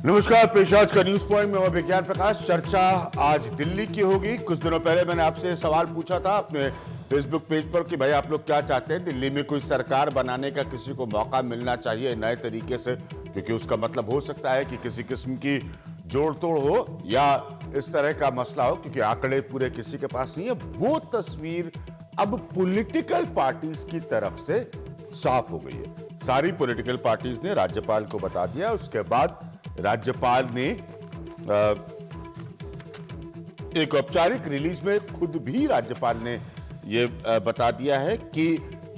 नमस्कार, पेश आज का न्यूज पॉइंट में मैं विज्ञान प्रकाश। चर्चा आज दिल्ली की होगी। कुछ दिनों पहले मैंने आपसे सवाल पूछा था अपने फेसबुक पेज पर कि भाई आप लोग क्या चाहते हैं, दिल्ली में कोई सरकार बनाने का किसी को मौका मिलना चाहिए नए तरीके से, क्योंकि उसका मतलब हो सकता है कि किसी किस्म की जोड़ तोड़ हो या इस तरह का मसला हो, क्योंकि आंकड़े पूरे किसी के पास नहीं है। वो तस्वीर अब पॉलिटिकल पार्टीज की तरफ से साफ हो गई है। सारी पॉलिटिकल पार्टीज ने राज्यपाल को बता दिया। उसके बाद राज्यपाल ने एक औपचारिक रिलीज में खुद भी राज्यपाल ने यह बता दिया है कि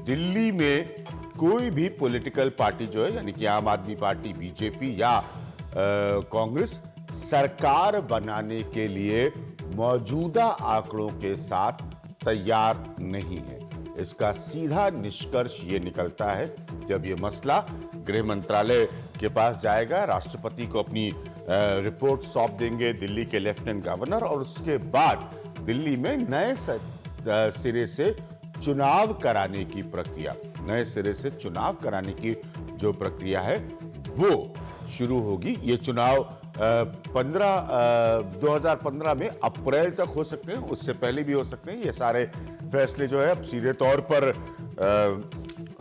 दिल्ली में कोई भी पॉलिटिकल पार्टी जो है, यानी कि आम आदमी पार्टी, बीजेपी या कांग्रेस, सरकार बनाने के लिए मौजूदा आंकड़ों के साथ तैयार नहीं है। इसका सीधा निष्कर्ष ये निकलता है, जब ये मसला गृह मंत्रालय के पास जाएगा, राष्ट्रपति को अपनी रिपोर्ट सौंप देंगे दिल्ली के लेफ्टिनेंट गवर्नर, और उसके बाद दिल्ली में नए सिरे से चुनाव कराने की प्रक्रिया, नए सिरे से चुनाव कराने की जो प्रक्रिया है वो शुरू होगी। ये चुनाव 2015 में अप्रैल तक हो सकते हैं, उससे पहले भी हो सकते हैं। ये सारे फैसले जो है अब सीधे तौर पर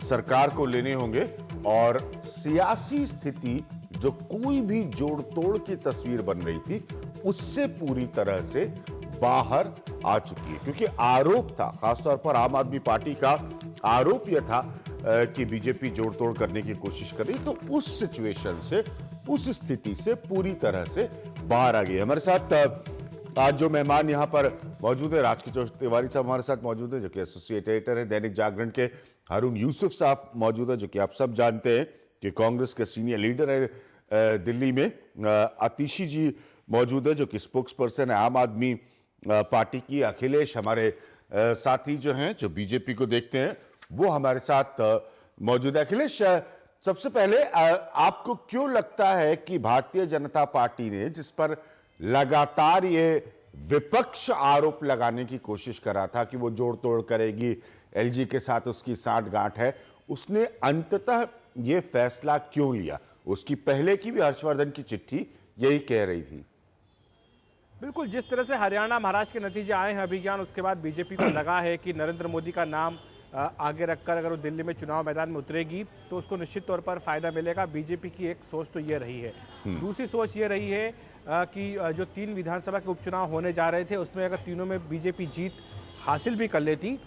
सरकार को लेने होंगे, और सियासी स्थिति जो कोई भी जोड़ तोड़ की तस्वीर बन रही थी उससे पूरी तरह से बाहर आ चुकी है। क्योंकि आरोप था, खासतौर पर आम आदमी पार्टी का आरोप यह था कि बीजेपी जोड़ तोड़ करने की कोशिश कर रही, तो उस सिचुएशन से, उस स्थिति से पूरी तरह से बाहर आ गई। हमारे साथ आज जो मेहमान यहां पर मौजूद है, राजकिशोर तिवारी साहब हमारे साथ मौजूद है, जो कि एसोसिएट एडिटर है दैनिक जागरण के। हारून यूसुफ साहब मौजूद है, जो कि आप सब जानते हैं कि कांग्रेस के सीनियर लीडर है दिल्ली में। आतिशी जी मौजूद है, जो कि स्पोक्स पर्सन है आम आदमी पार्टी की। अखिलेश हमारे साथी जो हैं, जो बीजेपी को देखते हैं, वो हमारे साथ मौजूद है। अखिलेश, सबसे पहले आपको क्यों लगता है कि भारतीय जनता पार्टी ने, जिस पर लगातार ये विपक्ष आरोप लगाने की कोशिश कर रहा था कि वो जोड़ तोड़ करेगी, एलजी के साथ उसकी साठगांठ है, उसने अंततः ये फैसला क्यों लिया? उसकी पहले की भी हर्षवर्धन की चिट्ठी यही कह रही थी। बिल्कुल, जिस तरह से हरियाणा महाराष्ट्र के नतीजे आए हैं अभिज्ञान, उसके बाद बीजेपी को लगा है कि नरेंद्र मोदी का नाम आगे रखकर अगर वो दिल्ली में चुनाव मैदान में उतरेगी तो उसको निश्चित तौर पर फायदा मिलेगा। बीजेपी की एक सोच तो ये रही है। दूसरी सोच ये रही है कि जो 3 विधानसभा के उपचुनाव होने जा रहे थे, उसमें अगर तीनों में बीजेपी जीत हासिल भी कर लेती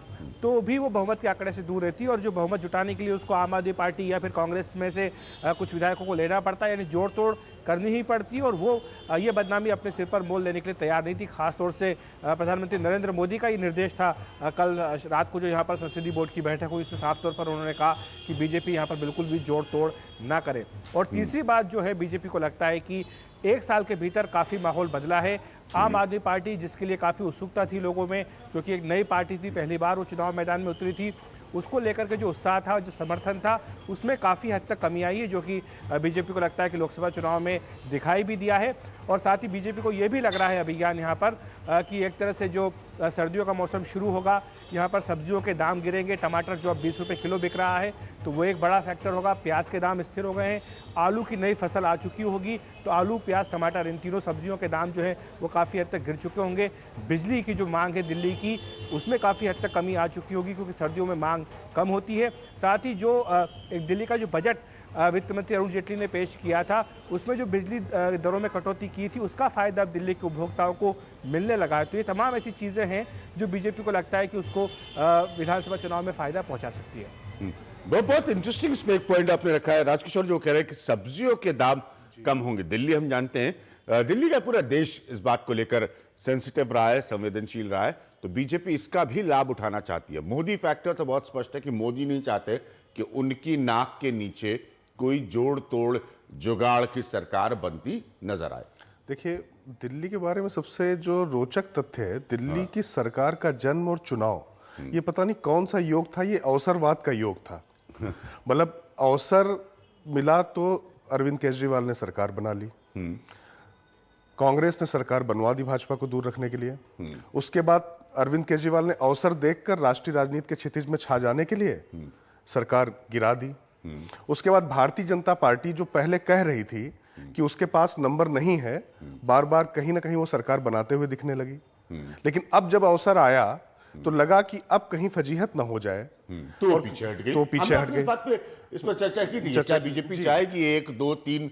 तो भी वो बहुमत के आंकड़े से दूर रहती, और जो बहुमत जुटाने के लिए उसको आम आदमी पार्टी या फिर कांग्रेस में से कुछ विधायकों को लेना पड़ता, यानी जोड़ तोड़ करनी ही पड़ती, और वो ये बदनामी अपने सिर पर मोल लेने के लिए तैयार नहीं थी। खासतौर से प्रधानमंत्री नरेंद्र मोदी का ये निर्देश था कल रात को जो यहाँ पर संसदीय बोर्ड की बैठक हुई, इसमें साफ तौर पर उन्होंने कहा कि बीजेपी यहाँ पर बिल्कुल भी जोड़ तोड़ ना करे। और तीसरी बात जो है, बीजेपी को लगता है कि 1 साल के भीतर काफ़ी माहौल बदला है। आम आदमी पार्टी, जिसके लिए काफ़ी उत्सुकता थी लोगों में, क्योंकि एक नई पार्टी थी, पहली बार वो चुनाव मैदान में उतरी थी, उसको लेकर के जो उत्साह था, जो समर्थन था, उसमें काफ़ी हद तक कमी आई है, जो कि बीजेपी को लगता है कि लोकसभा चुनाव में दिखाई भी दिया है। और साथ ही बीजेपी को ये भी लग रहा है अभिज्ञान यहाँ पर कि एक तरह से जो सर्दियों का मौसम शुरू होगा, यहाँ पर सब्जियों के दाम गिरेंगे। टमाटर जो अब 20 रुपये किलो बिक रहा है, तो वो एक बड़ा फैक्टर होगा। प्याज के दाम स्थिर हो गए हैं, आलू की नई फसल आ चुकी होगी, तो आलू, प्याज, टमाटर, इन तीनों सब्जियों के दाम जो है वो काफ़ी हद तक गिर चुके होंगे। बिजली की जो मांग है दिल्ली की, उसमें काफ़ी हद तक कमी आ चुकी होगी, क्योंकि सर्दियों में मांग कम होती है। साथ ही जो एक दिल्ली का जो बजट वित्त मंत्री अरुण जेटली ने पेश किया था, उसमें जो बिजली दरों में कटौती की थी, उसका फायदा अब दिल्ली के उपभोक्ताओं को मिलने लगा है। तो ये तमाम ऐसी चीज़ें हैं जो बीजेपी को लगता है कि उसको विधानसभा चुनाव में फायदा पहुंचा सकती है। बहुत इंटरेस्टिंग इसमें एक पॉइंट आपने रखा है राजकिशोर, जो कह रहे हैं कि सब्जियों के दाम कम होंगे। दिल्ली, हम जानते हैं, दिल्ली का पूरा देश इस बात को लेकर सेंसिटिव रहा है, संवेदनशील रहा है, तो बीजेपी इसका भी लाभ उठाना चाहती है। मोदी फैक्टर तो बहुत स्पष्ट है कि मोदी नहीं चाहते कि उनकी नाक के नीचे कोई जोड़ तोड़ जुगाड़ की सरकार बनती नजर आए। देखिए, दिल्ली के बारे में सबसे जो रोचक तथ्य है, दिल्ली की सरकार का जन्म और चुनाव, ये पता नहीं कौन सा योग था, ये अवसरवाद का योग था। मतलब अवसर मिला तो अरविंद केजरीवाल ने सरकार बना ली, कांग्रेस ने सरकार बनवा दी भाजपा को दूर रखने के लिए। उसके बाद अरविंद केजरीवाल ने अवसर देखकर राष्ट्रीय राजनीति के क्षितिज में छा जाने के लिए सरकार गिरा दी। उसके बाद भारतीय जनता पार्टी जो पहले कह रही थी कि उसके पास नंबर नहीं है, बार बार कहीं ना कहीं वो सरकार बनाते हुए दिखने लगी। लेकिन अब जब अवसर आया तो लगा कि अब कहीं फजीहत ना हो जाए, तो पीछे हट गई। तो पीछे हमने हट अपनी गई। बात पे इस पर चर्चा की थी, क्या बीजेपी चाहेगी 1, 2, 3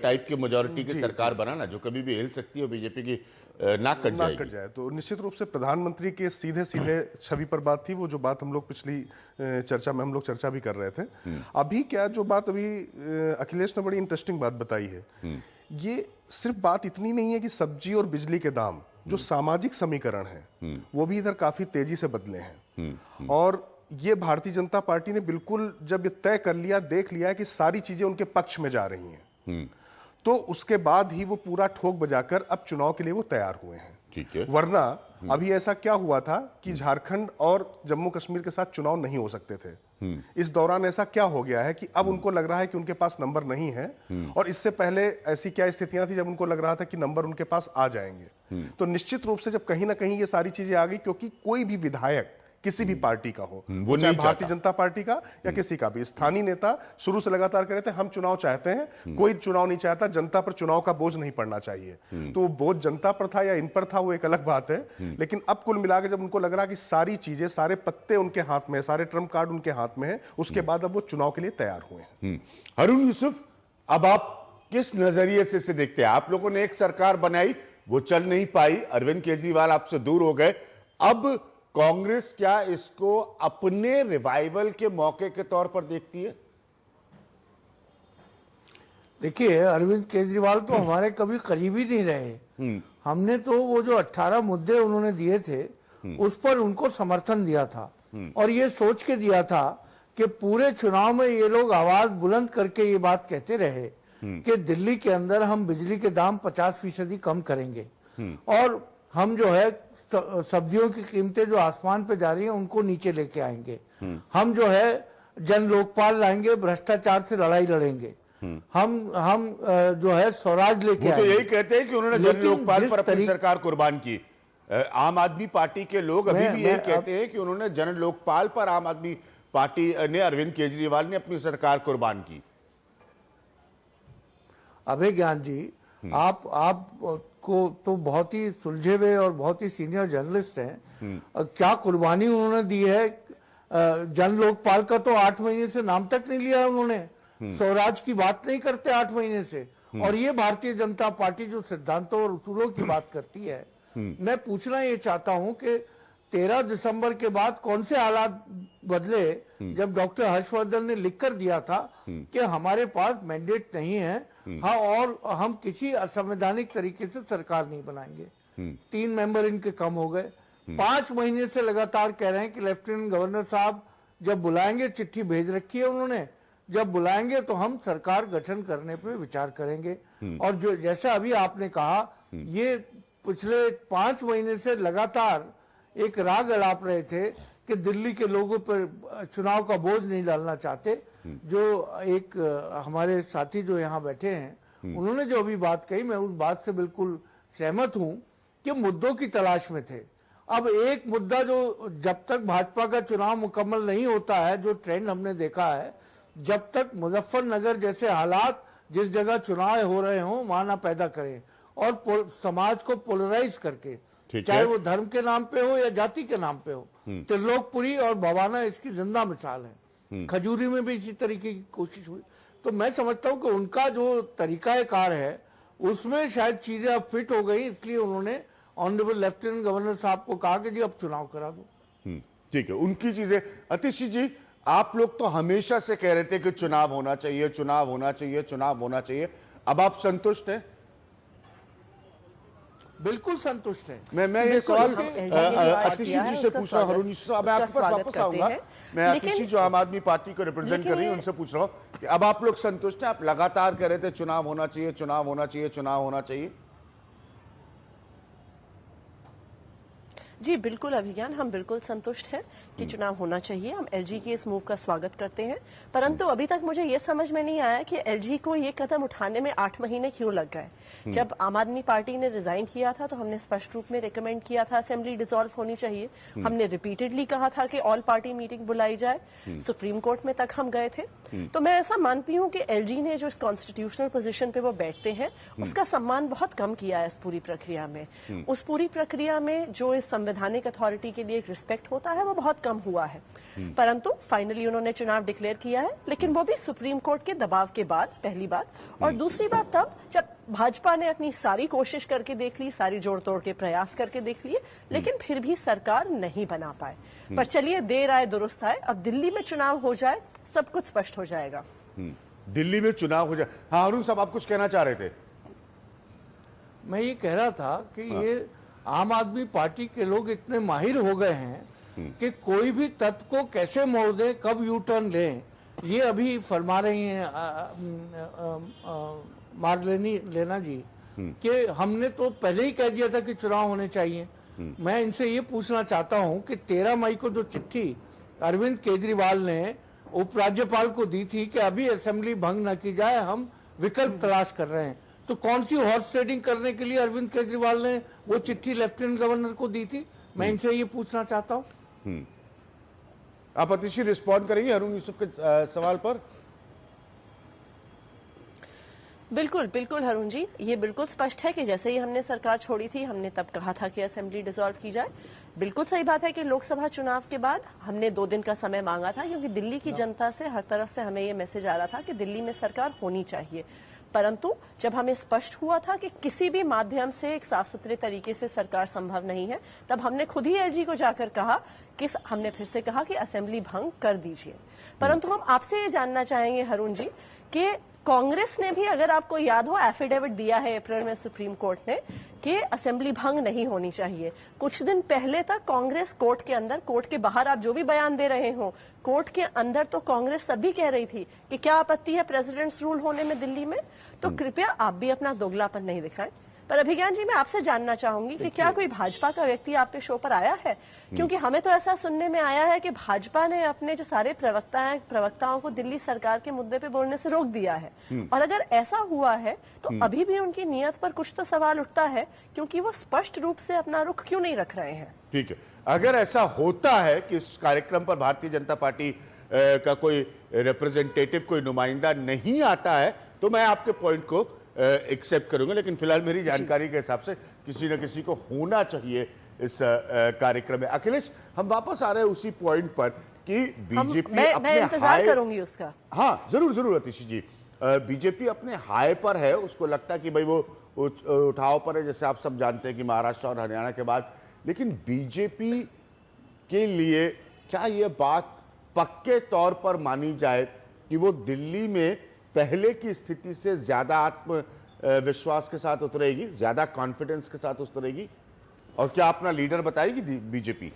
टाइप के मेजोरिटी की सरकार बनाना जो कभी भी हिल सकती है और बीजेपी की नाक कट नाक कट जाएगी? जाए? तो निश्चित रूप से प्रधानमंत्री के सीधे सीधे छवि पर बात थी, वो जो बात हम लोग पिछली चर्चा में हम लोग चर्चा भी कर रहे थे। अभी क्या जो बात अभी अखिलेश ने बड़ी इंटरेस्टिंग बात बताई है, ये सिर्फ बात इतनी नहीं है कि सब्जी और बिजली के दाम जो सामाजिक समीकरण है वो भी इधर काफी तेजी से बदले हैं। और ये भारतीय जनता पार्टी ने बिल्कुल जब ये तय कर लिया, देख लिया कि सारी चीजें उनके पक्ष में जा रही हैं, तो उसके बाद ही वो पूरा ठोक बजाकर अब चुनाव के लिए वो तैयार हुए हैं। ठीक है। वरना अभी ऐसा क्या हुआ था कि झारखंड और जम्मू कश्मीर के साथ चुनाव नहीं हो सकते थे। इस दौरान ऐसा क्या हो गया है कि अब उनको लग रहा है कि उनके पास नंबर नहीं है, और इससे पहले ऐसी क्या स्थितियां थी जब उनको लग रहा था कि नंबर उनके पास आ जाएंगे। तो निश्चित रूप से जब कहीं ना कहीं ये सारी चीजें आ गई, क्योंकि कोई भी विधायक किसी भी पार्टी का हो, वो चाहे नहीं भारतीय चाहता। जनता पार्टी का या किसी का भी, स्थानीय नेता शुरू से लगातार कह रहे थे हम चुनाव चाहते हैं, कोई चुनाव नहीं चाहता, जनता पर चुनाव का बोझ नहीं पड़ना चाहिए। तो वो बोझ जनता पर था या इन पर था वो एक अलग बात है, लेकिन अब कुल मिलाकर जब उनको लग रहा कि सारी चीजें, सारे पत्ते उनके हाथ में, सारे ट्रम्प कार्ड उनके हाथ में है, उसके बाद अब वो चुनाव के लिए तैयार हुए हैं। हारून यूसुफ, अब आप किस नजरिए से इसे देखते हैं? आप लोगों ने एक सरकार बनाई, वो चल नहीं पाई, अरविंद केजरीवाल आपसे दूर हो गए, अब कांग्रेस क्या इसको अपने रिवाइवल के मौके के तौर पर देखती है? देखिए, अरविंद केजरीवाल तो हमारे कभी करीब ही नहीं रहे। हमने तो वो जो 18 मुद्दे उन्होंने दिए थे उस पर उनको समर्थन दिया था, और ये सोच के दिया था कि पूरे चुनाव में ये लोग आवाज बुलंद करके ये बात कहते रहे कि दिल्ली के अंदर हम बिजली के दाम 50% कम करेंगे, और हम जो है सब्जियों की कीमतें जो आसमान पे जा रही हैं उनको नीचे लेके आएंगे। हम जो है जन लोकपाल लाएंगे, भ्रष्टाचार से लड़ाई लड़ेंगे। हम जो है स्वराज लेके वो तो आएंगे। यही कहते हैं कि उन्होंने जन लेकिन लोकपाल जिस पर अपनी तरीके- सरकार कुर्बान की। आम आदमी पार्टी के लोग अभी भी यही कहते हैं कि उन्होंने जन लोकपाल पर आम आदमी पार्टी ने, अरविंद केजरीवाल ने अपनी सरकार कुर्बान की। अभय ज्ञान जी, आप को तो बहुत ही सुलझे हुए और बहुत ही सीनियर जर्नलिस्ट हैं। क्या कुर्बानी उन्होंने दी है? जन लोकपाल का तो 8 महीने से नाम तक नहीं लिया उन्होंने, स्वराज की बात नहीं करते 8 महीने से। और ये भारतीय जनता पार्टी जो सिद्धांतों और उसूलों की बात करती है, मैं पूछना ये चाहता हूं कि 13 दिसंबर के बाद कौन से हालात बदले जब डॉक्टर हर्षवर्धन ने लिखकर दिया था कि हमारे पास मैंडेट नहीं है, हाँ, और हम किसी असंवैधानिक तरीके से सरकार नहीं बनाएंगे। 3 मेंबर इनके कम हो गए। 5 महीने से लगातार कह रहे हैं कि लेफ्टिनेंट गवर्नर साहब जब बुलाएंगे, चिट्ठी भेज रखी है उन्होंने, जब बुलाएंगे तो हम सरकार गठन करने पे विचार करेंगे। और जो जैसा अभी आपने कहा, ये पिछले 5 महीने से लगातार एक राग अलाप रहे थे कि दिल्ली के लोगों पर चुनाव का बोझ नहीं डालना चाहते। जो एक हमारे साथी जो यहाँ बैठे हैं, उन्होंने जो अभी बात कही, मैं उस बात से बिल्कुल सहमत हूं कि मुद्दों की तलाश में थे। अब एक मुद्दा जो जब तक भाजपा का चुनाव मुकम्मल नहीं होता है, जो ट्रेंड हमने देखा है, जब तक मुजफ्फरनगर जैसे हालात जिस जगह चुनाव हो रहे हों वहां ना पैदा करें, और समाज को पोलराइज करके, चाहे वो धर्म के नाम पे हो या जाति के नाम पे हो। त्रिलोकपुरी और भवाना इसकी जिंदा मिसाल है। खजूरी में भी इसी तरीके की कोशिश हुई। तो मैं समझता हूं कि उनका जो तरीकाकार है उसमें शायद चीजें अब फिट हो गई, इसलिए उन्होंने ऑनरेबल लेफ्टिनेंट गवर्नर साहब को कहा कि जी अब चुनाव करा दो। ठीक है, उनकी चीजें। अतिशी जी, आप लोग तो हमेशा से कह रहे थे कि चुनाव होना चाहिए, चुनाव होना चाहिए, चुनाव होना चाहिए, अब आप संतुष्ट हैं? बिल्कुल संतुष्ट है। मैं ये सवाल आतिशी जी से पूछ रहा हूँ, हारून यूसुफ, मैं आपके पास वापस आऊंगा। मैं आतिशी जो आम आदमी पार्टी को रिप्रेजेंट कर रही हूँ उनसे पूछ रहा हूँ कि अब आप लोग संतुष्ट हैं? आप लगातार कह रहे थे चुनाव होना चाहिए, चुनाव होना चाहिए, चुनाव होना चाहिए। जी बिल्कुल अभिज्ञान, हम बिल्कुल संतुष्ट हैं कि चुनाव होना चाहिए। हम एलजी के इस मूव का स्वागत करते हैं, परंतु अभी तक मुझे ये समझ में नहीं आया कि एलजी को ये कदम उठाने में 8 महीने क्यों लग गए। जब आम आदमी पार्टी ने रिजाइन किया था तो हमने स्पष्ट रूप में रिकमेंड किया था असेंबली डिसॉल्व होनी चाहिए। हमने रिपीटेडली कहा था कि ऑल पार्टी मीटिंग बुलाई जाए। सुप्रीम कोर्ट में तक हम गए थे। तो मैं ऐसा मानती हूं कि एलजी ने जो इस कॉन्स्टिट्यूशनल पोजीशन पे वो बैठते हैं उसका सम्मान बहुत कम किया है इस पूरी प्रक्रिया में। उस पूरी प्रक्रिया में जो इस संवैधानिक अथॉरिटी के लिए एक रिस्पेक्ट होता है वो बहुत कम हुआ है। परंतु फाइनली उन्होंने चुनाव डिक्लेयर किया है, लेकिन वो भी सुप्रीम कोर्ट के दबाव के बाद, पहली बात। और दूसरी बात तब जब भाजपा ने अपनी सारी कोशिश करके देख ली, सारी जोड़ तोड़ के प्रयास करके देख लिए, लेकिन फिर भी सरकार नहीं बना पाए। पर चलिए, देर आए दुरुस्त आए। अब दिल्ली में चुनाव हो जाए, सब कुछ स्पष्ट हो जाएगा। दिल्ली में चुनाव हो जाए। हाँ अरुण साहब, आप कुछ कहना चाह रहे थे? मैं ये कह रहा था कि ये आम आदमी पार्टी के लोग इतने माहिर हो गए हैं कि कोई भी तत्व को कैसे मोड़ दें, कब यू टर्न लें, ये अभी फरमा रही हैं मार्लेनी लेना जी कि हमने तो पहले ही कह दिया था कि चुनाव होने चाहिए। मैं इनसे ये पूछना चाहता हूं कि 13 मई को जो चिट्ठी अरविंद केजरीवाल ने उपराज्यपाल को दी थी कि अभी असेंबली भंग न की जाए, हम विकल्प तलाश कर रहे हैं, तो कौन सी हॉर्स ट्रेडिंग करने के लिए अरविंद केजरीवाल ने वो चिट्ठी लेफ्टिनेंट गवर्नर को दी थी? मैं इनसे ये पूछना चाहता हूं। आप अतिशी रिस्पॉन्ड करेंगे अरुण यूसुफ के सवाल पर? बिल्कुल बिल्कुल अरुण जी, ये बिल्कुल स्पष्ट है कि जैसे ही हमने सरकार छोड़ी थी हमने तब कहा था कि असेंबली डिसॉल्व की जाए। बिल्कुल सही बात है कि लोकसभा चुनाव के बाद हमने 2 दिन का समय मांगा था, क्योंकि दिल्ली की जनता से हर तरफ से हमें ये मैसेज आ रहा था कि दिल्ली में सरकार होनी चाहिए। परंतु जब हमें स्पष्ट हुआ था कि किसी भी माध्यम से एक साफ सुथरे तरीके से सरकार संभव नहीं है, तब हमने खुद ही एलजी को जाकर कहा कि हमने फिर से कहा कि असेंबली भंग कर दीजिए। परंतु हम आपसे ये जानना चाहेंगे अरुण जी कि कांग्रेस ने भी, अगर आपको याद हो, एफिडेविट दिया है अप्रैल में सुप्रीम कोर्ट ने कि असेंबली भंग नहीं होनी चाहिए। कुछ दिन पहले तक कांग्रेस कोर्ट के अंदर, कोर्ट के बाहर आप जो भी बयान दे रहे हो, कोर्ट के अंदर तो कांग्रेस तब भी कह रही थी कि क्या आपत्ति है प्रेसिडेंट्स रूल होने में दिल्ली में। तो कृपया आप भी अपना दोगलापन नहीं दिखाएं। पर अभिज्ञान जी, मैं आपसे जानना चाहूंगी कि क्या कोई भाजपा का व्यक्ति आपके शो पर आया है? क्योंकि हमें तो ऐसा सुनने में आया है कि भाजपा ने अपने जो सारे प्रवक्ताओं को दिल्ली सरकार के मुद्दे पे बोलने से रोक दिया है। और अगर ऐसा हुआ है तो अभी भी उनकी नीयत पर कुछ तो सवाल उठता है, क्योंकि वो स्पष्ट रूप से अपना रुख क्यों नहीं रख रहे हैं? ठीक है, अगर ऐसा होता है कि इस कार्यक्रम पर भारतीय जनता पार्टी का कोई रिप्रेजेंटेटिव, कोई नुमाइंदा नहीं आता है, तो मैं आपके पॉइंट को एक्सेप्ट करूंगा। लेकिन फिलहाल मेरी जानकारी के हिसाब से किसी न किसी को होना चाहिए इस कार्यक्रम में। अखिलेश, हम वापस आ रहे हैं उसी पॉइंट पर कि बीजेपी मैं इंतजार करूंगी उसका। हाँ जरूर जरूर अतिशी जी, बीजेपी अपने हाई पर है, उसको लगता है कि भाई वो उठाव पर है, जैसे आप सब जानते हैं कि महाराष्ट्र और हरियाणा के बाद। लेकिन बीजेपी के लिए क्या यह बात पक्के तौर पर मानी जाए कि वो दिल्ली में पहले की स्थिति से ज्यादा आत्मविश्वास के साथ उतरेगी, ज्यादा कॉन्फिडेंस के साथ उतरेगी? और क्या अपना लीडर बताएगी बीजेपी?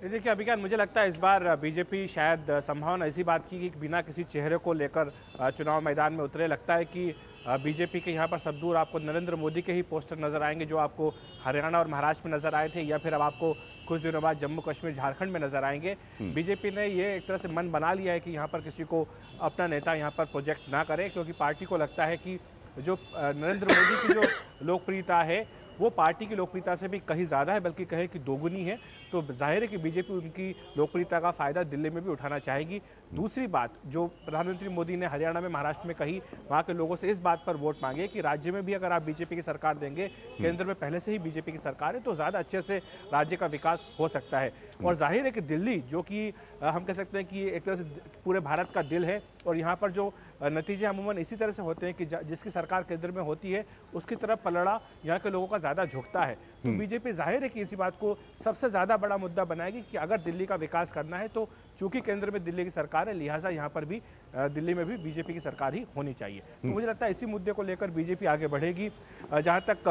देखिए अभिज्ञान, मुझे लगता है इस बार बीजेपी शायद संभावना इसी बात की कि बिना किसी चेहरे को लेकर चुनाव मैदान में उतरे। लगता है कि बीजेपी के यहाँ पर सब दूर आपको नरेंद्र मोदी के ही पोस्टर नजर आएंगे, जो आपको हरियाणा और महाराष्ट्र में नजर आए थे, या फिर अब आपको कुछ दिनों बाद जम्मू कश्मीर, झारखंड में नजर आएंगे। बीजेपी ने ये एक तरह से मन बना लिया है कि यहाँ पर किसी को अपना नेता यहाँ पर प्रोजेक्ट ना करे, क्योंकि पार्टी को लगता है कि जो नरेंद्र मोदी की जो लोकप्रियता है वो पार्टी की लोकप्रियता से भी कहीं ज़्यादा है, बल्कि कहे कि दोगुनी है। तो जाहिर है कि बीजेपी उनकी लोकप्रियता का फायदा दिल्ली में भी उठाना चाहेगी। दूसरी बात जो प्रधानमंत्री मोदी ने हरियाणा में, महाराष्ट्र में कही, वहाँ के लोगों से इस बात पर वोट मांगे कि राज्य में भी अगर आप बीजेपी की सरकार देंगे, केंद्र में पहले से ही बीजेपी की सरकार है, तो ज़्यादा अच्छे से राज्य का विकास हो सकता है। और जाहिर है कि दिल्ली, जो कि हम कह सकते हैं कि एक तरह से पूरे भारत का दिल है, और यहाँ पर जो नतीजे अमूमन इसी तरह से होते हैं कि जिसकी सरकार केंद्र में होती है उसकी तरफ पलड़ा यहाँ के लोगों का ज़्यादा झुकता है। तो बीजेपी जाहिर है कि इसी बात को सबसे ज़्यादा बड़ा मुद्दा बनाएगी कि अगर दिल्ली का विकास करना है तो चूंकि केंद्र में दिल्ली की सरकार है, लिहाजा यहाँ पर भी दिल्ली में भी बीजेपी की सरकार ही होनी चाहिए। तो मुझे लगता है इसी मुद्दे को लेकर बीजेपी आगे बढ़ेगी। जहाँ तक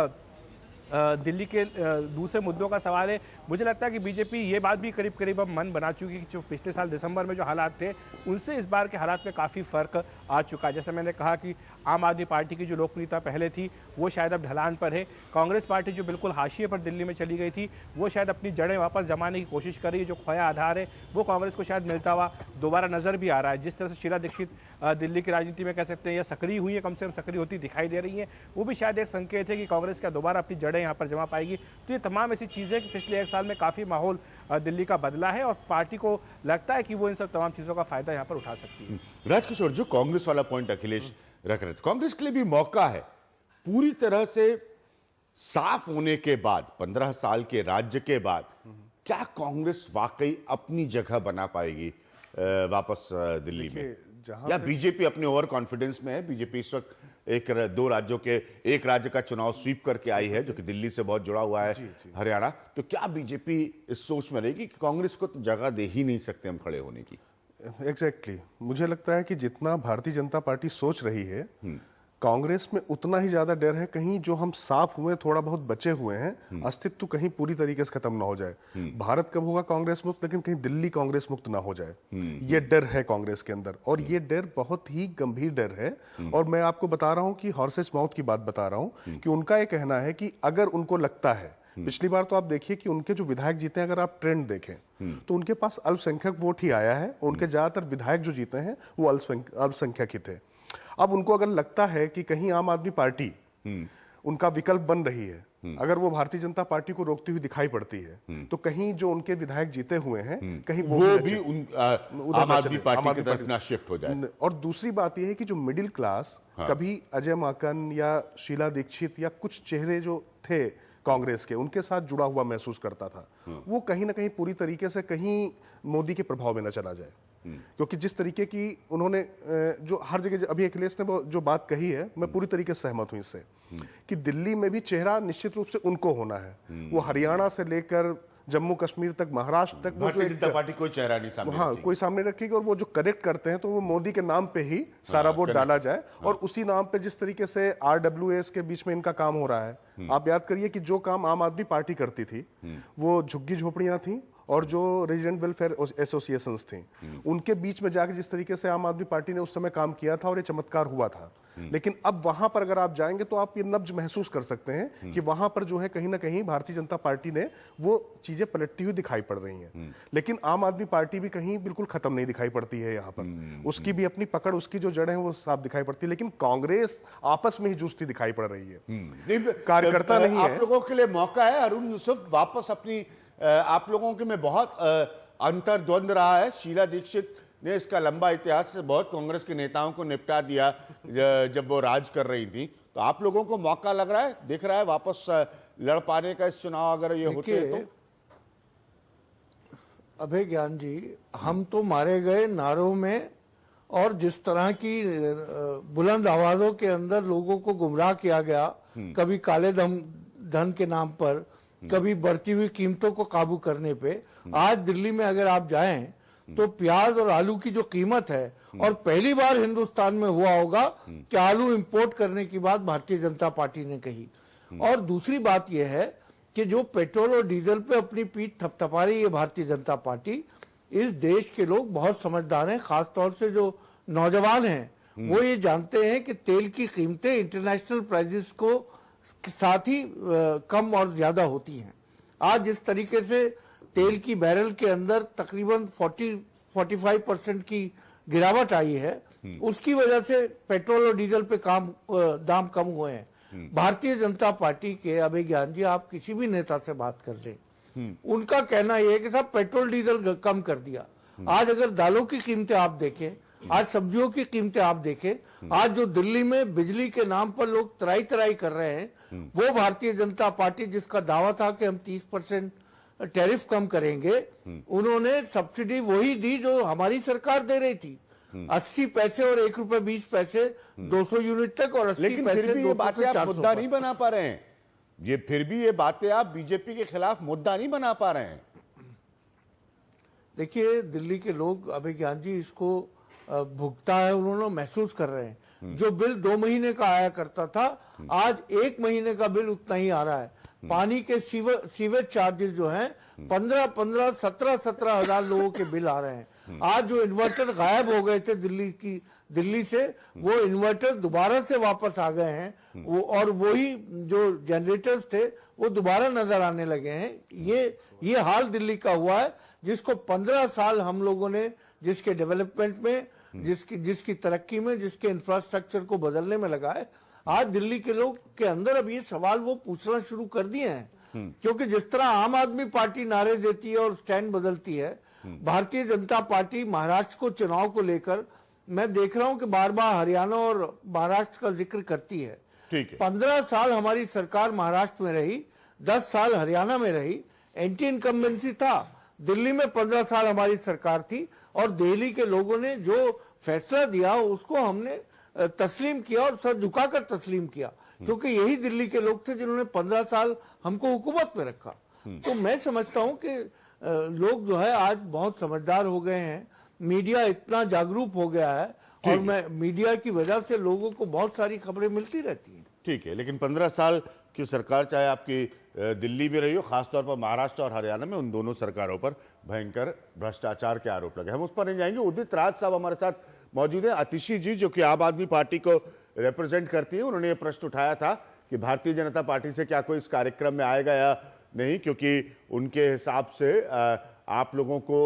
दिल्ली के दूसरे मुद्दों का सवाल है। मुझे लगता है कि बीजेपी ये बात भी करीब करीब अब मन बना चुकी है कि जो पिछले साल दिसंबर में जो हालात थे उनसे इस बार के हालात में काफ़ी फर्क आ चुका है। जैसे मैंने कहा कि आम आदमी पार्टी की जो लोकप्रियता पहले थी वो शायद अब ढलान पर है। कांग्रेस पार्टी जो बिल्कुल हाशिए पर दिल्ली में चली गई थी वो शायद अपनी जड़ें वापस जमाने की कोशिश कर रही है। जो खोया आधार है वो कांग्रेस को शायद मिलता हुआ दोबारा नजर भी आ रहा है। जिस तरह से शीला दीक्षित दिल्ली की राजनीति में कह सकते हैं या सक्रिय हुई है, कम से कम सक्रिय होती दिखाई दे रही है, वो भी शायद एक संकेत है कि कांग्रेस क्या दोबारा अपनी जड़ें यहाँ पर जमा पाएगी। तो ये तमाम ऐसी चीज़ें कि पिछले एक साल में काफ़ी माहौल दिल्ली का बदला है और पार्टी को लगता है कि वो इन सब तमाम चीज़ों का फायदा यहाँ पर उठा सकती है। राजकिशोर, जो कांग्रेस वाला पॉइंट अखिलेश रख रहे थे, कांग्रेस के लिए भी मौका है पूरी तरह से साफ होने के बाद, 15 साल के राज्य के बाद, क्या कांग्रेस वाकई अपनी जगह बना पाएगी वापस दिल्ली में, या बीजेपी अपने ओवर कॉन्फिडेंस में है? बीजेपी इस वक्त दो राज्यों के एक राज्य का चुनाव स्वीप करके आई है जो कि दिल्ली से बहुत जुड़ा हुआ है, हरियाणा। तो क्या बीजेपी इस सोच में रहेगी कि कांग्रेस को तो जगह दे ही नहीं सकते हम खड़े होने की? एग्जैक्टली मुझे लगता है कि जितना भारतीय जनता पार्टी सोच रही है कांग्रेस में उतना ही ज्यादा डर है कहीं जो हम साफ हुए, थोड़ा बहुत बचे हुए हैं, अस्तित्व कहीं पूरी तरीके से खत्म ना हो जाए। भारत कब होगा कांग्रेस मुक्त, लेकिन कहीं दिल्ली कांग्रेस मुक्त ना हो जाए, ये डर है कांग्रेस के अंदर। और ये डर बहुत ही गंभीर डर है। और मैं आपको बता रहा हूं कि हॉर्सेस माउथ की बात बता रहा हूं कि उनका ये कहना है कि अगर उनको लगता है, पिछली बार तो आप देखिए कि उनके जो विधायक जीते हैं, अगर आप ट्रेंड देखें तो उनके पास अल्पसंख्यक वोट ही आया है और उनके ज्यादातर विधायक जो जीते हैं वो अल्पसंख्यक ही थे। अब उनको अगर लगता है कि कहीं आम आदमी पार्टी उनका विकल्प बन रही है, अगर वो भारतीय जनता पार्टी को रोकती हुई दिखाई पड़ती है, तो कहीं जो उनके विधायक जीते हुए हैं कहीं वो भी आम आदमी पार्टी की तरफ ना शिफ्ट हो जाए। और दूसरी बात यह है कि जो मिडिल क्लास, कभी अजय माकन या शीला दीक्षित या कुछ चेहरे जो थे कांग्रेस के, उनके साथ जुड़ा हुआ महसूस करता था, वो कहीं ना कहीं पूरी तरीके से कहीं मोदी के प्रभाव में न चला जाए। क्योंकि जिस तरीके की उन्होंने जो हर जगह, अभी अखिलेश ने जो बात कही है, मैं पूरी तरीके से सहमत हूं इससे, कि दिल्ली में भी चेहरा निश्चित रूप से उनको होना है। वो हरियाणा से लेकर जम्मू कश्मीर तक, महाराष्ट्र तक, वो भारतीय जनता पार्टी कोई चेहरा नहीं सामने, हाँ, कोई सामने रखेगी। और वो जो करेक्ट करते हैं तो वो मोदी के नाम पे ही सारा वोट डाला जाए। और उसी नाम पे जिस तरीके से RWAs के बीच में इनका काम हो रहा है, आप याद करिए कि जो काम आम आदमी पार्टी करती थी वो झुग्गी झोपड़ियां थी और जो रेजिडेंट वेलफेयर एसोसिएशंस थी, उनके बीच में जाकर जिस तरीके से आम आदमी पार्टी ने उस समय काम किया था और ये चमत्कार हुआ था। लेकिन अब वहां पर अगर आप जाएंगे तो आप ये नब्ज महसूस कर सकते हैं कि वहां पर जो है कहीं ना कहीं भारतीय जनता पार्टी ने वो चीजें पलटती हुई दिखाई पड़ रही हैं। लेकिन आम आदमी पार्टी भी कहीं बिल्कुल खत्म नहीं दिखाई पड़ती है यहाँ पर, उसकी भी अपनी पकड़, उसकी जो जड़ें हैं वो साफ दिखाई पड़ती है। लेकिन कांग्रेस आपस में ही जूझती दिखाई पड़ रही है, कार्यकर्ता नहीं है। आप लोगों के लिए मौका है अरुण यूसुफ वापस अपनी, आप लोगों के में बहुत अंतर्द्वंद रहा है। शीला दीक्षित ने इसका लंबा इतिहास से बहुत कांग्रेस के नेताओं को निपटा दिया जब वो राज कर रही थी। तो आप लोगों को मौका लग रहा है, दिख रहा है वापस लड़ पाने का इस चुनाव अगर ये होते हैं तो? अभय ज्ञान जी, हम तो मारे गए नारों में और जिस तरह की बुलंद आवाजों के अंदर लोगों को गुमराह किया गया, कभी काले धन के नाम पर, कभी बढ़ती हुई कीमतों को काबू करने पे। आज दिल्ली में अगर आप जाएं तो प्याज और आलू की जो कीमत है, और पहली बार हिंदुस्तान में हुआ होगा कि आलू इंपोर्ट करने की बात भारतीय जनता पार्टी ने कही। और दूसरी बात यह है कि जो पेट्रोल और डीजल पे अपनी पीठ थपथपा रही है भारतीय जनता पार्टी, इस देश के लोग बहुत समझदार हैं, खासतौर से जो नौजवान हैं वो ये जानते हैं कि तेल की कीमतें इंटरनेशनल प्राइसेस को साथ ही कम और ज्यादा होती हैं। आज जिस तरीके से तेल की बैरल के अंदर तकरीबन 45% की गिरावट आई है, उसकी वजह से पेट्रोल और डीजल पे दाम कम हुए हैं। भारतीय जनता पार्टी के, अभय ज्ञान जी, आप किसी भी नेता से बात कर लें, उनका कहना यह है कि साहब पेट्रोल डीजल कम कर दिया। आज अगर दालों की कीमतें आप देखें, आज सब्जियों की कीमतें आप देखें, आज जो दिल्ली में बिजली के नाम पर लोग तराई तराई कर रहे हैं, वो भारतीय जनता पार्टी जिसका दावा था कि हम 30% टैरिफ कम करेंगे, उन्होंने सब्सिडी वही दी जो हमारी सरकार दे रही थी, 80 पैसे और 1 रुपए 20 पैसे 200 यूनिट तक, और 80 लेकिन पैसे फिर भी ये बातें आप मुद्दा नहीं बना पा रहे हैं। ये फिर भी ये बातें आप बीजेपी के खिलाफ मुद्दा नहीं बना पा रहे हैं। देखिए, दिल्ली के लोग, अभय ज्ञान जी, इसको भुगता है, उन्होंने महसूस कर रहे हैं। जो बिल 2 महीने का आया करता था, आज 1 महीने का बिल उतना ही आ रहा है। पानी के सीवेज चार्जेस जो हैं 15-15, 17-17 हजार लोगों के बिल आ रहे हैं। आज जो इन्वर्टर गायब हो गए थे दिल्ली से, वो इन्वर्टर दोबारा से वापस आ गए हैं, वो और वही जो जनरेटर्स थे वो दोबारा नजर आने लगे हैं। ये हाल दिल्ली का हुआ है, जिसको 15 साल हम लोगों ने जिसके डेवलपमेंट में, जिसकी तरक्की में, जिसके इंफ्रास्ट्रक्चर को बदलने में लगा है, आज दिल्ली के लोग के अंदर अब ये सवाल वो पूछना शुरू कर दिए हैं। क्योंकि जिस तरह आम आदमी पार्टी नारे देती है और स्टैंड बदलती है, भारतीय जनता पार्टी महाराष्ट्र को चुनाव को लेकर मैं देख रहा हूं कि बार बार हरियाणा और महाराष्ट्र का जिक्र करती है। ठीक है। 15 साल हमारी सरकार महाराष्ट्र में रही, 10 साल हरियाणा में रही, एंटी इनकम्बेंसी था। दिल्ली में 15 साल हमारी सरकार थी और दिल्ली के लोगों ने जो फैसला दिया उसको हमने तस्लीम किया और सर झुकाकर तस्लीम किया, क्योंकि यही दिल्ली के लोग थे जिन्होंने 15 साल हमको हुकूमत में रखा। तो मैं समझता हूं कि लोग जो है आज बहुत समझदार हो गए हैं, मीडिया इतना जागरूक हो गया है और मैं मीडिया की वजह से लोगों को बहुत सारी खबरें मिलती रहती हैं। ठीक है, लेकिन 15 साल की सरकार चाहे आपकी दिल्ली में रही हो, खासतौर पर महाराष्ट्र और हरियाणा में, उन दोनों सरकारों पर भयंकर भ्रष्टाचार के आरोप लगे। हम उस पर नहीं जाएंगे। उदित राज साहब हमारे साथ मौजूद है। आतिशी जी, जो कि आम आदमी पार्टी को रिप्रेजेंट करती है, उन्होंने ये प्रश्न उठाया था कि भारतीय जनता पार्टी से क्या कोई इस कार्यक्रम में आएगा या नहीं, क्योंकि उनके हिसाब से आप लोगों को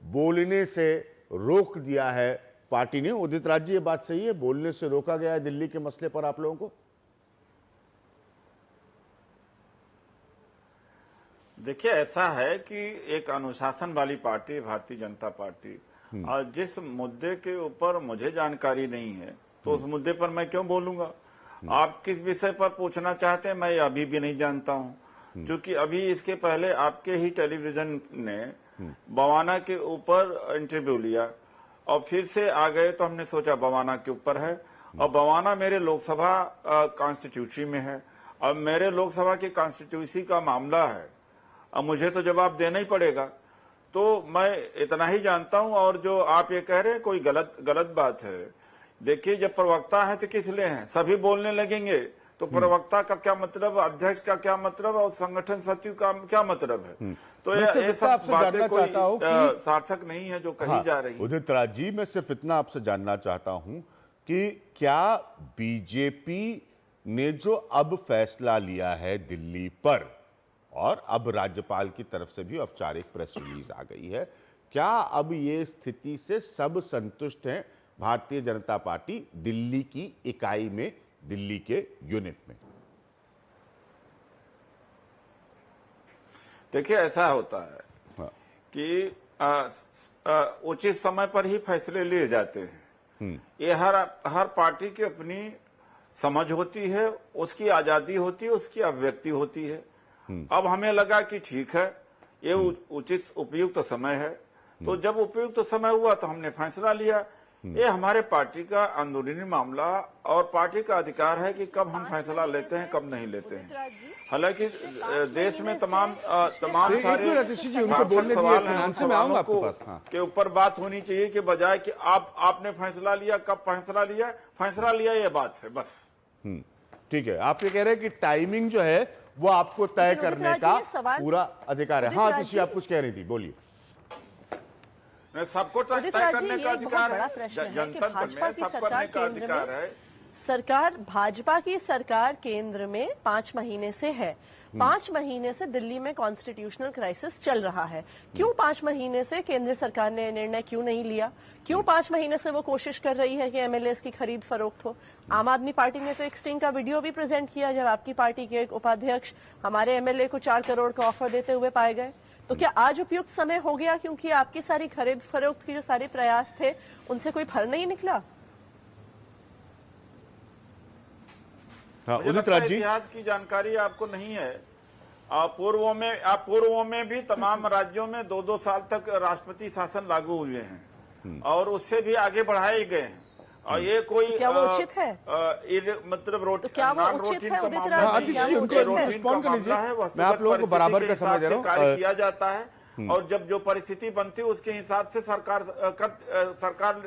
बोलने से रोक दिया है पार्टी ने। उदित राज जी, ये बात सही है? बोलने से रोका गया है दिल्ली के मसले पर आप लोगों को? देखिए, ऐसा है कि एक अनुशासन वाली पार्टी भारतीय जनता पार्टी, और जिस मुद्दे के ऊपर मुझे जानकारी नहीं है तो उस मुद्दे पर मैं क्यों बोलूंगा। आप किस विषय पर पूछना चाहते हैं मैं अभी भी नहीं जानता हूं, क्योंकि अभी इसके पहले आपके ही टेलीविजन ने बवाना के ऊपर इंटरव्यू लिया और फिर से आ गए, तो हमने सोचा बवाना के ऊपर है, और बवाना मेरे लोकसभा कॉन्स्टिट्यूंसी में है और मेरे लोकसभा की कॉन्स्टिट्यूंसी का मामला है, अब मुझे तो जवाब देना ही पड़ेगा। तो मैं इतना ही जानता हूं। और जो आप ये कह रहे हैं कोई गलत बात है। देखिए, जब प्रवक्ता है तो किस लिए हैं? सभी बोलने लगेंगे तो प्रवक्ता का क्या मतलब, अध्यक्ष का क्या मतलब और संगठन सचिव का क्या मतलब है? तो ये सब बातें कोई सार्थक नहीं है जो कही जा रही है। उदित राज जी, मैं सिर्फ इतना आपसे जानना चाहता हूं कि क्या बीजेपी ने जो अब फैसला लिया है दिल्ली पर, और अब राज्यपाल की तरफ से भी औपचारिक प्रेस रिलीज आ गई है, क्या अब ये स्थिति से सब संतुष्ट हैं भारतीय जनता पार्टी दिल्ली की इकाई में, दिल्ली के यूनिट में? देखिए, ऐसा होता है कि उचित समय पर ही फैसले लिए जाते हैं। ये हर पार्टी की अपनी समझ होती है, उसकी आजादी होती है, उसकी अभिव्यक्ति होती है। अब हमें लगा कि ठीक है, ये उचित उपयुक्त समय है, तो जब उपयुक्त समय हुआ तो हमने फैसला लिया। ये हमारे पार्टी का अंदरूनी मामला और पार्टी का अधिकार है कि कब हम फैसला लेते हैं, कब नहीं लेते हैं। हालांकि देश में तमाम सारे सवाल हैं, सवालों के ऊपर बात होनी चाहिए कि बजाय कि आपने फैसला लिया, कब फैसला लिया ये बात है बस। ठीक है, आप ये कह रहे हैं कि टाइमिंग जो है वो आपको तय करने का पूरा अधिकार है। हाँ आतिशी, आप कुछ कह रही थी, बोलिए। सबको तय करने का अधिकार है, जनतंत्र में सब करने का अधिकार है। सरकार, भाजपा की सरकार केंद्र में 5 महीने से है। 5 महीने से दिल्ली में कॉन्स्टिट्यूशनल क्राइसिस चल रहा है। क्यों 5 महीने से केंद्र सरकार ने निर्णय क्यों नहीं लिया? क्यों 5 महीने से वो कोशिश कर रही है कि एमएलएस की खरीद फरोख्त हो? आम आदमी पार्टी ने तो एक स्टिंग का वीडियो भी प्रेजेंट किया जब आपकी पार्टी के एक उपाध्यक्ष हमारे एमएलए को 4 करोड़ का ऑफर देते हुए पाए गए। तो क्या आज उपयुक्त समय हो गया, क्योंकि आपकी सारी खरीद फरोख्त की जो सारे प्रयास थे उनसे कोई फल नहीं निकला? हाँ, उदित राज जी, इतिहास की जानकारी आपको नहीं है। पूर्वों में भी तमाम राज्यों में 2-2 साल तक राष्ट्रपति शासन लागू हुए हैं और उससे भी आगे बढ़ाए गए हैं। और ये कोई तो क्या वो उचित है? मतलब तो क्या वो उचित है? उदित हाँ, राज जी, आतिशी क्या जी, वो उनको उचित है? रिस्पॉन्ड कर लीजिए। मैं आप लोगों को बराबर का समय दे रहा हूँ। कार्य किया जाता है और जब जो परिस्थिति बनती है उसके हिसाब से सरकार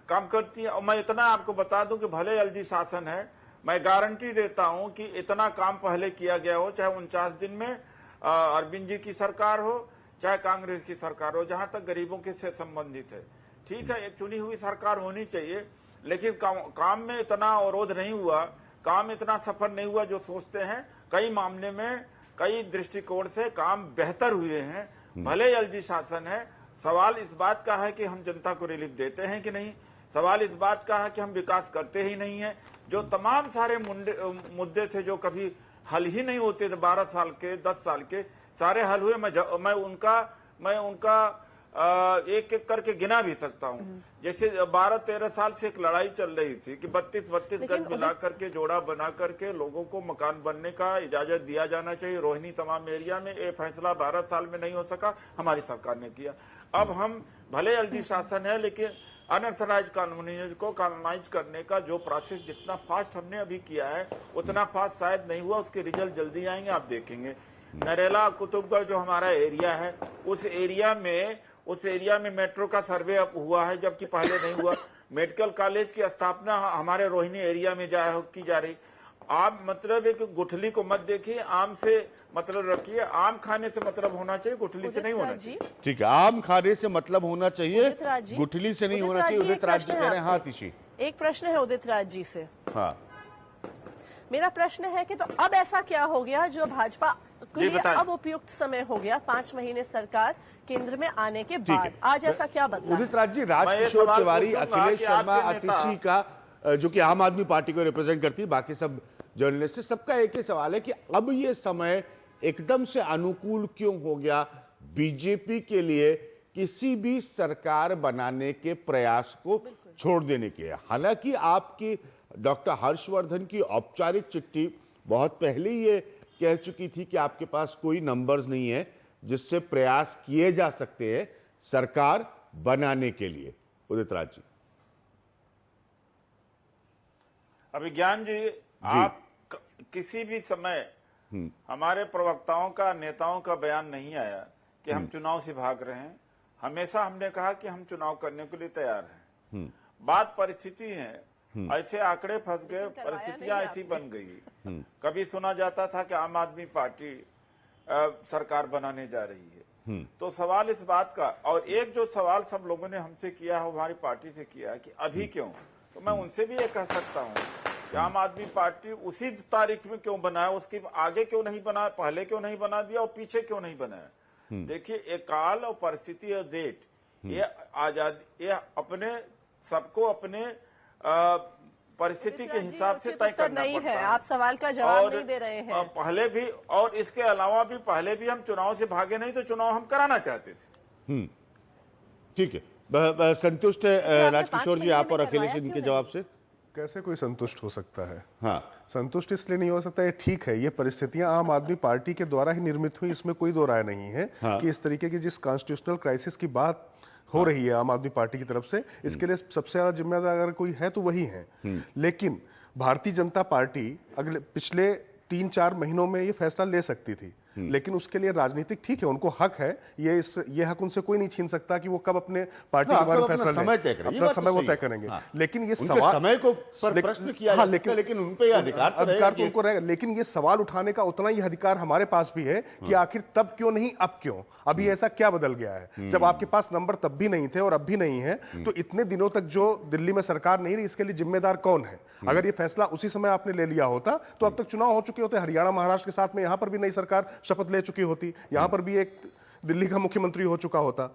काम करती है। और मैं इतना आपको बता दूं कि भले एलजी शासन है मैं गारंटी देता हूं कि इतना काम पहले किया गया हो, चाहे 49 दिन में अरविंद जी की सरकार हो, चाहे कांग्रेस की सरकार हो, जहां तक गरीबों के से संबंधित है। ठीक है, एक चुनी हुई सरकार होनी चाहिए, लेकिन काम में इतना अवरोध नहीं हुआ, काम इतना सफल नहीं हुआ जो सोचते हैं। कई मामले में, कई दृष्टिकोण से काम बेहतर हुए हैं, भले एलजी शासन है। सवाल इस बात का है कि हम जनता को रिलीफ देते हैं कि नहीं, सवाल इस बात का है कि हम विकास करते ही नहीं है। जो तमाम सारे मुद्दे थे जो कभी हल ही नहीं होते थे, 12 साल के, 10 साल के, सारे हल हुए। मैं उनका एक एक करके गिना भी सकता हूँ। जैसे 12-13 साल से एक लड़ाई चल रही थी कि 32 गज मिला करके, जोड़ा बना करके लोगों को मकान बनने का इजाजत दिया जाना चाहिए रोहिणी तमाम एरिया में। ये फैसला 12 साल में नहीं हो सका, हमारी सरकार ने किया। अब हम भले एलजी शासन है, लेकिन अनऑथराइज्ड कानूनी को कानूनाइज करने का जो प्रोसेस जितना फास्ट हमने अभी किया है उतना फास्ट शायद नहीं हुआ। उसके रिजल्ट जल्दी आएंगे, आप देखेंगे। नरेला कुतुबगढ़ जो हमारा एरिया है, उस एरिया में मेट्रो का सर्वे अब हुआ है, जबकि पहले नहीं हुआ। मेडिकल कॉलेज की स्थापना हमारे रोहिणी एरिया में की जा रही। आप मतलब एक गुठली को मत देखिए, आम से मतलब रखिए। आम खाने से मतलब होना चाहिए, गुठली से नहीं होना चाहिए। ठीक है, आम खाने से मतलब होना चाहिए, उदित राज जी, गुठली से नहीं होना चाहिए। उदित राज जी कह रहे हैं। हाँ तिशी, एक प्रश्न है उदित राज जी से। हाँ, मेरा प्रश्न है कि तो अब ऐसा क्या हो गया जो भाजपा के लिए बताएं। अब उपयुक्त समय हो गया 5 महीने सरकार केंद्र में आने के ठीक बाद? है। आज ऐसा क्या बदला है? उदित राज जी, मैं ये राजकिशोर सवाल तिवारी, पूछूंगा अखिलेश कि शर्मा, आपके नेता- अतिशी का जो कि आम आदमी पार्टी को रिप्रेजेंट करती है, बाकी सब जर्नलिस्ट, सबका एक ही सवाल है कि अब ये समय एकदम से अनुकूल क्यों हो गया बीजेपी के लिए किसी भी सरकार बनाने के प्रयास को छोड़ देने के? हालांकि आपकी डॉक्टर हर्षवर्धन की औपचारिक चिट्ठी बहुत पहले ये कह चुकी थी कि आपके पास कोई नंबर्स नहीं है जिससे प्रयास किए जा सकते हैं सरकार बनाने के लिए। उदित राज जी, अभिज्ञान जी, आप किसी भी समय हमारे प्रवक्ताओं का, नेताओं का बयान नहीं आया कि हम चुनाव से भाग रहे हैं। हमेशा हमने कहा कि हम चुनाव करने के लिए तैयार हैं। बात परिस्थिति है, ऐसे आंकड़े फंस गए, परिस्थितियां ऐसी बन गई। कभी सुना जाता था कि आम आदमी पार्टी सरकार बनाने जा रही है। तो सवाल इस बात का, और एक जो सवाल सब लोगों ने हमसे किया है, हमारी पार्टी से किया है कि अभी क्यों, तो मैं उनसे भी ये कह सकता हूँ कि आम आदमी पार्टी उसी तारीख में क्यों बनाया, उसके आगे क्यों नहीं बनाया, पहले क्यों नहीं बना दिया और पीछे क्यों नहीं बनाया। देखिए, एक काल और परिस्थिति और डेट, ये आजादी, ये अपने सबको अपने परिस्थिति के हिसाब से तय करना नहीं पड़ता है। है। आप सवाल का जवाब और नहीं दे रहे हैं। पहले भी, और इसके अलावा भी पहले भी हम चुनाव से भागे नहीं, तो चुनाव हम कराना चाहते थे। ठीक है। संतुष्ट है राजकिशोर जी आप और महीने में अखिलेश करवाया इनके क्यों जवाब से? कैसे कोई संतुष्ट हो सकता है? हाँ, संतुष्ट इसलिए नहीं हो सकता। ये ठीक है, ये परिस्थितियां आम आदमी पार्टी के द्वारा ही निर्मित हुई, इसमें कोई दो राय नहीं है। हाँ। कि इस तरीके की जिस कॉन्स्टिट्यूशनल क्राइसिस की बात हो रही है आम आदमी पार्टी की तरफ से, इसके लिए सबसे ज्यादा जिम्मेदार अगर कोई है तो वही है। लेकिन भारतीय जनता पार्टी पिछले 3-4 महीनों में ये फैसला ले सकती थी, लेकिन उसके लिए राजनीतिक, ठीक है, उनको हक है, ये हक उनसे कोई नहीं छीन सकता कि वो कब अपने पार्टी हाँ, के बारे में अपना फैसला समय तय करें, ये अपना बात तो समय वो सही तय है। करेंगे। हाँ। लेकिन ये उनके सवाल, समय को पर प्रश्न किया जा सकता है, लेकिन उन पे ये अधिकार तो अधिकार तो रहेगा उनको रहेगा। लेकिन ये सवाल उठाने का उतना ही अधिकार हमारे पास भी है कि आखिर तब क्यों नहीं, अब क्यों, अभी ऐसा क्या बदल गया है? जब आपके पास नंबर तब भी नहीं थे और अब भी नहीं है, तो इतने दिनों तक जो दिल्ली में सरकार नहीं रही, इसके लिए जिम्मेदार कौन है? अगर ये फैसला उसी समय आपने ले लिया होता तो अब तक चुनाव हो चुके होते, हरियाणा महाराष्ट्र के साथ में यहां पर भी नई सरकार शपथ ले चुकी होती, यहां पर भी एक दिल्ली का मुख्यमंत्री हो चुका होता।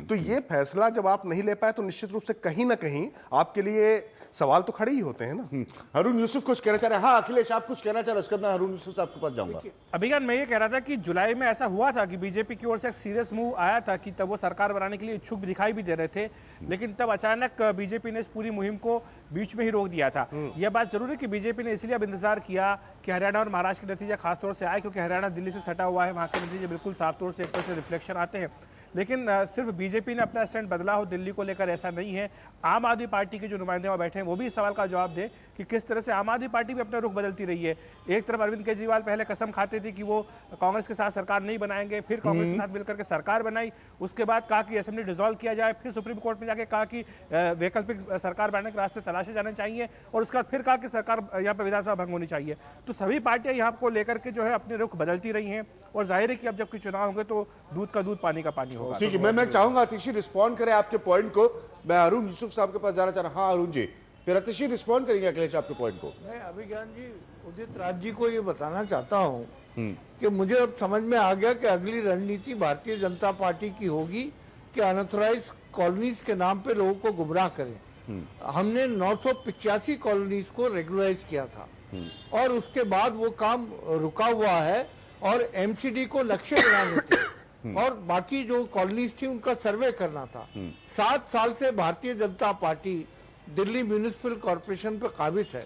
तो ये फैसला जब आप नहीं ले पाए तो निश्चित रूप से कहीं ना कहीं आपके लिए सवाल तो खड़े ही होते हैं ना। हारून यूसुफ कुछ कहना चाह रहे हैं? हाँ अखिलेश, आप कुछ कहना चाह रहे हैं, उसके बाद मैं हारून यूसुफ से आपके पास जाऊंगा। अभिज्ञान, मैं ये कह रहा था कि जुलाई में ऐसा हुआ था कि बीजेपी की ओर से एक सीरियस मूव आया था कि तब वो सरकार बनाने के लिए इच्छुक दिखाई भी दे रहे थे, लेकिन तब अचानक बीजेपी ने इस पूरी मुहिम को बीच में ही रोक दिया था। यह बात जरूर है कि बीजेपी ने इसलिए अब इंतजार किया कि हरियाणा और महाराष्ट्र के नतीजे खासतौर से आए, क्योंकि हरियाणा दिल्ली से सटा हुआ है, वहां के नतीजे बिल्कुल साफ तौर से एक तरह से रिफ्लेक्शन आते हैं। लेकिन सिर्फ बीजेपी ने अपना स्टैंड बदला हो दिल्ली को लेकर, ऐसा नहीं है। आम आदमी पार्टी के जो नुमाइंदे वहां बैठे हैं वो भी इस सवाल का जवाब दें कि किस तरह से आम आदमी पार्टी भी अपना रुख बदलती रही है। एक तरफ अरविंद केजरीवाल पहले कसम खाते थे कि वो कांग्रेस के साथ सरकार नहीं बनाएंगे, फिर कांग्रेस के साथ मिलकर के सरकार बनाई, उसके बाद कहा कि असेंबली डिसॉल्व किया जाए, फिर सुप्रीम कोर्ट में जाके कहा कि वैकल्पिक सरकार बनाने के रास्ते तलाशे जाने चाहिए, और उसके बाद फिर कहा कि सरकार यहाँ पर विधानसभा भंग होनी चाहिए। तो सभी पार्टियां यहाँ को लेकर के जो है अपने रुख बदलती रही हैं, और जाहिर है कि अब जबकि चुनाव होंगे तो दूध का दूध पानी का पानी होगा। ठीक है, मैं चाहूंगा अतिशी रिस्पॉन्ड करें आपके पॉइंट को। मैं अरुण यूसुफ साहब के पास जाना चाह रहा हूं। हाँ अरुण जी, फिर अतिशी रिस्पॉन्ड करेंगे अखिलेश आपके पॉइंट को। मैं अभिज्ञान जी उदित राज जी को ये बताना चाहता हूँ कि मुझे अब समझ में आ गया कि अगली रणनीति भारतीय जनता पार्टी की होगी कि अनऑथराइज कॉलोनीज के नाम पे लोगों को गुमराह करें। हमने 985 कॉलोनीज को रेगुलराइज किया था और उसके बाद वो काम रुका हुआ है, और एमसीडी को लक्ष्य बनाने थे और बाकी जो कॉलोनीज थी उनका सर्वे करना था। 7 साल से Bharatiya Janata party Delhi municipal corporation पे काबिज है,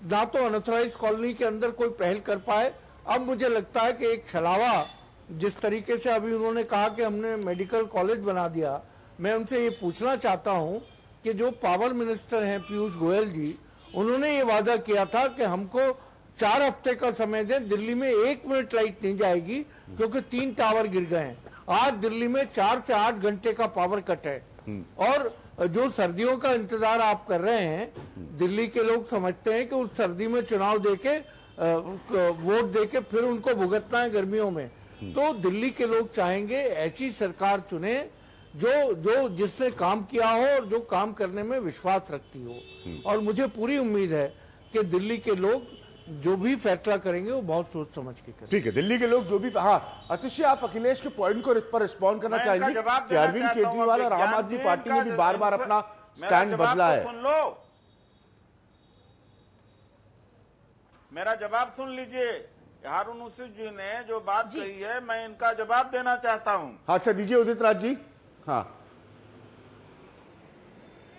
ना तो अनऑथराइज कॉलोनी के अंदर कोई पहल कर पाए। अब मुझे लगता है कि एक छलावा, जिस तरीके से अभी उन्होंने कहा कि हमने मेडिकल कॉलेज बना दिया, मैं उनसे ये पूछना चाहता हूं कि जो पावर मिनिस्टर हैं पीयूष गोयल जी, उन्होंने ये वादा किया था कि हमको 4 हफ्ते का समय दें, दिल्ली में 1 मिनट लाइट नहीं जाएगी क्योंकि 3 टावर गिर गए हैं। आज दिल्ली में 4 से 8 घंटे का पावर कट है, और जो सर्दियों का इंतजार आप कर रहे हैं, दिल्ली के लोग समझते हैं कि उस सर्दी में चुनाव देके वोट देके फिर उनको भुगतना है गर्मियों में। तो दिल्ली के लोग चाहेंगे ऐसी सरकार चुने जो जिसने काम किया हो और जो काम करने में विश्वास रखती हो, और मुझे पूरी उम्मीद है कि दिल्ली के लोग जो भी फैसला करेंगे वो बहुत सोच समझ के करेंगे। ठीक है, दिल्ली के लोग जो भी। हाँ अतिशी, आप अखिलेश के पॉइंट को पर रिस्पॉन्ड करना चाहेंगे कि अरविंद केजरीवाल और आम आदमी पार्टी ने भी बार बार अपना स्टैंड बदला है। सुन लो, मेरा जवाब सुन लीजिए। हारून यूसुफ जी ने जो बात कही है, मैं इनका जवाब देना चाहता हूं। अच्छा दीजिए उदित राज जी। हाँ,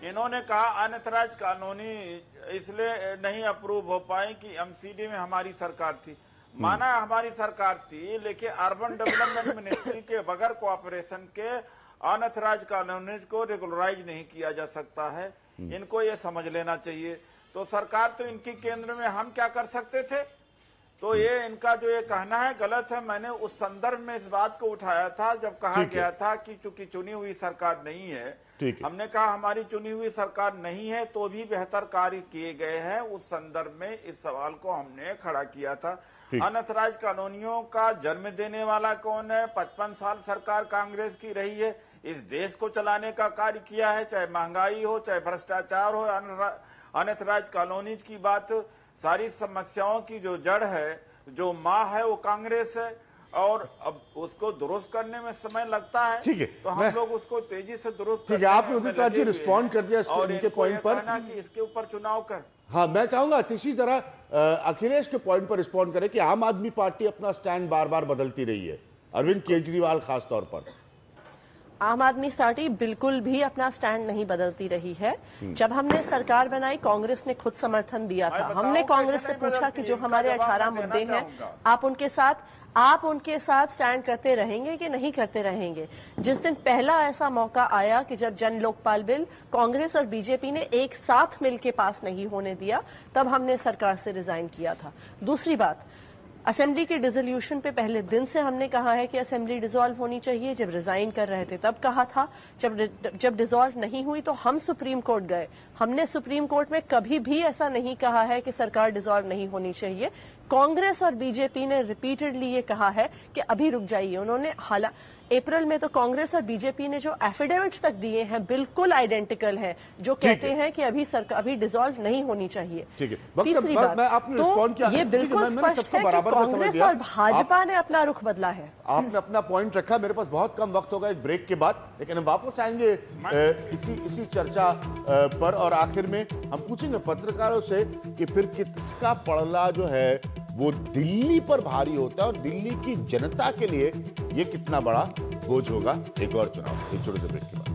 इन्होंने कहा अनऑथराइज कॉलोनी इसलिए नहीं अप्रूव हो पाई कि एमसीडी में हमारी सरकार थी। माना हमारी सरकार थी, लेकिन अर्बन डेवलपमेंट मिनिस्ट्री के बगैर कोऑपरेशन के अनऑथराइज कॉलोनीज को रेगुलराइज नहीं किया जा सकता है। इनको ये समझ लेना चाहिए। तो सरकार तो इनकी केंद्र में, हम क्या कर सकते थे? तो ये इनका जो ये कहना है गलत है। मैंने उस संदर्भ में इस बात को उठाया था जब कहा गया था कि चूंकि चुनी हुई सरकार नहीं है, हमने कहा हमारी चुनी हुई सरकार नहीं है तो भी बेहतर कार्य किए गए हैं। उस संदर्भ में इस सवाल को हमने खड़ा किया था। अनऑथराइज कॉलोनियों का जन्म देने वाला कौन है? 55 साल सरकार कांग्रेस की रही है, इस देश को चलाने का कार्य किया है, चाहे महंगाई हो, चाहे भ्रष्टाचार हो। अनऑथराइज कॉलोनीज की बात, सारी समस्याओं की जो जड़ है, जो माँ है, वो कांग्रेस है, और अब उसको दुरुस्त करने में समय लगता है। ठीक है, तो हम लोग उसको तेजी से दुरुस्त। ठीक है, आपने उदित राज जी रिस्पॉन्ड कर दिया इनके पॉइंट पर कि इसके ऊपर चुनाव कर। हाँ, मैं चाहूंगा अतिशी जरा अखिलेश के पॉइंट पर रिस्पॉन्ड करे कि आम आदमी पार्टी अपना स्टैंड बार बार बदलती रही है, अरविंद केजरीवाल खास तौर पर। आम आदमी पार्टी बिल्कुल भी अपना स्टैंड नहीं बदलती रही है। जब हमने सरकार बनाई, कांग्रेस ने खुद समर्थन दिया था। हमने कांग्रेस से पूछा कि जो हमारे 18 मुद्दे हैं, आप उनके साथ स्टैंड करते रहेंगे कि नहीं करते रहेंगे। जिस दिन पहला ऐसा मौका आया कि जब जन लोकपाल बिल कांग्रेस और बीजेपी ने एक साथ मिलकर पास नहीं होने दिया, तब हमने सरकार से रिजाइन किया था। दूसरी बात, असेंबली के डिसोल्यूशन पे पहले दिन से हमने कहा है कि असेंबली डिसॉल्व होनी चाहिए। जब रिजाइन कर रहे थे तब कहा था। जब डिसॉल्व नहीं हुई तो हम सुप्रीम कोर्ट गए। हमने सुप्रीम कोर्ट में कभी भी ऐसा नहीं कहा है कि सरकार डिसॉल्व नहीं होनी चाहिए। कांग्रेस और बीजेपी ने रिपीटेडली ये कहा है कि अभी रुक जाइए। उन्होंने अप्रैल में तो कांग्रेस और बीजेपी ने जो एफिडेविट्स तक दिए हैं बिल्कुल आइडेंटिकल हैं, जो कहते हैं कि अभी डिसॉल्व नहीं होनी चाहिए। तीसरी बात, तो ये बिल्कुल स्पष्ट है कि कांग्रेस और भाजपा ने अपना रुख बदला है। आपने अपना पॉइंट रखा। मेरे पास बहुत कम वक्त होगा एक ब्रेक के बाद, लेकिन हम वापस आएंगे इसी चर्चा पर, और आखिर में हम पूछेंगे पत्रकारों से कि फिर किसका पड़ला जो है वो दिल्ली पर भारी होता है और दिल्ली की जनता के लिए ये कितना बड़ा बोझ होगा एक और चुनाव। एक छोटे से ब्रेक के बाद।